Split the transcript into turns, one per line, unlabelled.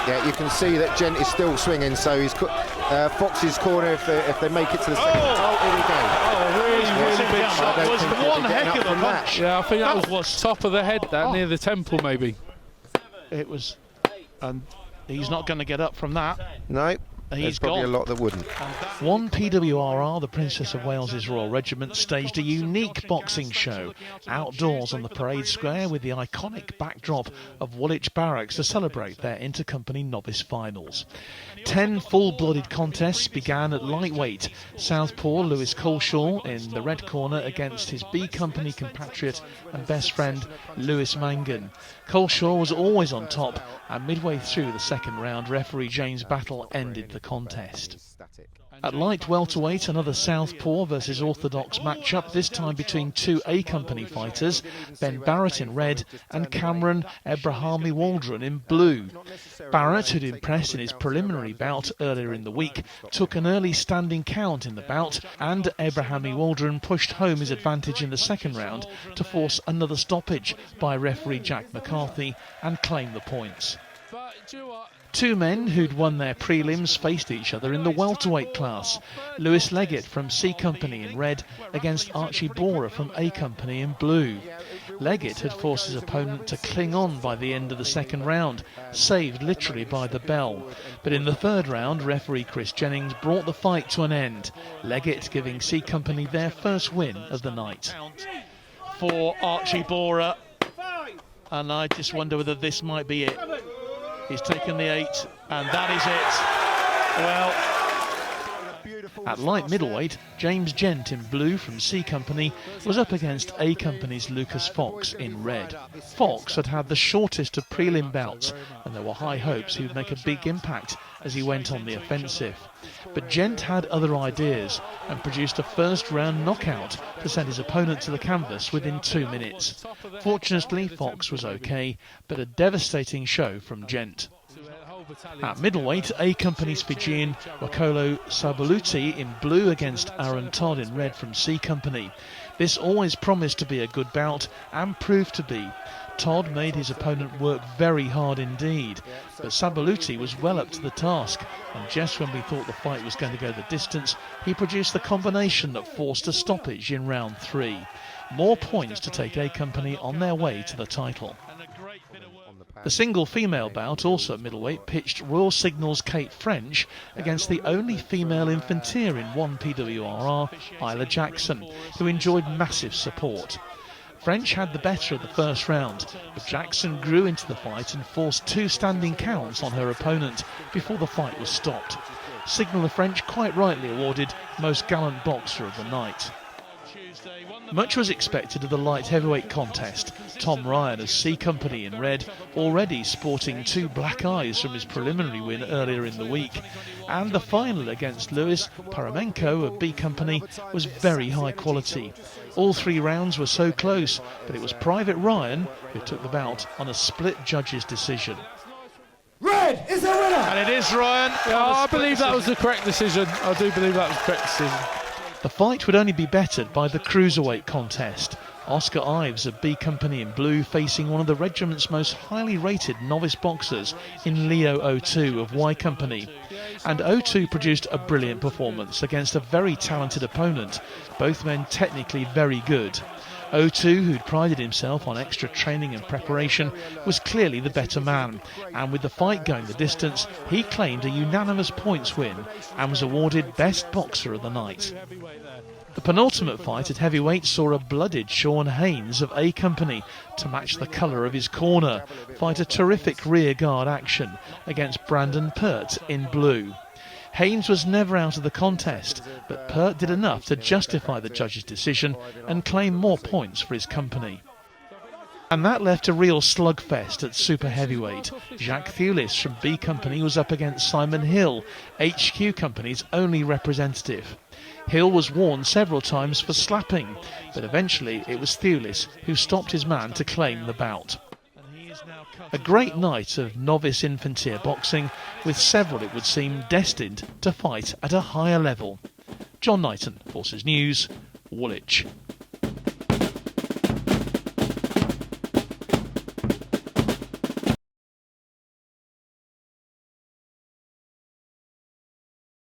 Yeah, you can see that Gent is still swinging, so he's Fox's corner if they make it to the second. Oh, here we go.
Oh, really big shot.
That was one heck of a punch.
Yeah, I think that was top of the head, near the temple, maybe.
It was, and he's not going to get up from that.
No.
He's
There's probably
gone.
a lot that wouldn't.
One PWRR, the Princess of Wales's Royal Regiment, staged a unique boxing show outdoors on the parade square with the iconic backdrop of Woolwich Barracks to celebrate their intercompany novice finals. 10 full-blooded contests began at lightweight. Southpaw Lewis Coleshaw in the red corner against his B Company compatriot and best friend Lewis Mangan. Coleshaw was always on top, and midway through the second round, referee James Battle ended the contest. At light welterweight, another Southpaw versus Orthodox matchup, this time between two A Company fighters, Ben Barrett in red and Cameron Ebrahami Waldron in blue. Barrett, who'd impressed in his preliminary bout earlier in the week, took an early standing count in the bout, and Ebrahami Waldron pushed home his advantage in the second round to force another stoppage by referee Jack McCarthy and claim the points. Two men who'd won their prelims faced each other in the welterweight class. Lewis Leggett from C Company in red against Archie Borer from A Company in blue. Leggett had forced his opponent to cling on by the end of the second round, saved literally by the bell. But in the third round, referee Chris Jennings brought the fight to an end, Leggett giving C Company their first win of the night. For Archie Borer, and I just wonder whether this might be it. He's taken the 8, and that is it. Well, at light middleweight, James Gent in blue from C Company was up against A Company's Lucas Fox in red. Fox had had the shortest of prelim bouts, and there were high hopes he would make a big impact as he went on the offensive. But Gent had other ideas and produced a first-round knockout to send his opponent to the canvas within 2 minutes. Fortunately, Fox was okay, but a devastating show from Gent. At middleweight, A Company's Fijian Wakolo Sabuluti in blue against Aaron Todd in red from C Company. This always promised to be a good bout and proved to be. Todd made his opponent work very hard indeed, but Sabuluti was well up to the task, and just when we thought the fight was going to go the distance, he produced the combination that forced a stoppage in round 3. More points to take A Company on their way to the title. The single female bout, also at middleweight, pitched Royal Signal's Kate French against the only female infanteer in one PWRR, Isla Jackson, who enjoyed massive support. French had the better of the first round, but Jackson grew into the fight and forced 2 standing counts on her opponent before the fight was stopped. Signaller French quite rightly awarded Most Gallant Boxer of the night. Much was expected of the light heavyweight contest. Tom Ryan of C Company in red, already sporting 2 black eyes from his preliminary win earlier in the week. And the final against Lewis Paramenko of B Company was very high quality. All 3 rounds were so close, but it was Private Ryan who took the bout on a split judges' decision.
Red is the winner!
And it is Ryan.
Yeah, I believe that was the correct decision. I do believe that was the correct decision.
The fight would only be bettered by the cruiserweight contest. Oscar Ives of B Company in blue facing one of the regiment's most highly rated novice boxers in Leo O2 of Y Company. And O2 produced a brilliant performance against a very talented opponent, both men technically very good. O2, who'd prided himself on extra training and preparation, was clearly the better man, and with the fight going the distance, he claimed a unanimous points win and was awarded Best Boxer of the night. The penultimate fight at heavyweight saw a blooded Sean Haynes of A Company, to match the colour of his corner, fight a terrific rear guard action against Brandon Pert in blue. Haynes was never out of the contest, but Pert did enough to justify the judge's decision and claim more points for his company. And that left a real slugfest at super heavyweight. Jacques Thulis from B Company was up against Simon Hill, HQ Company's only representative. Hill was warned several times for slapping, but eventually it was Thulis who stopped his man to claim the bout. A great night of novice infanteer boxing, with several, it would seem, destined to fight at a higher level. John Knighton, Forces News, Woolwich.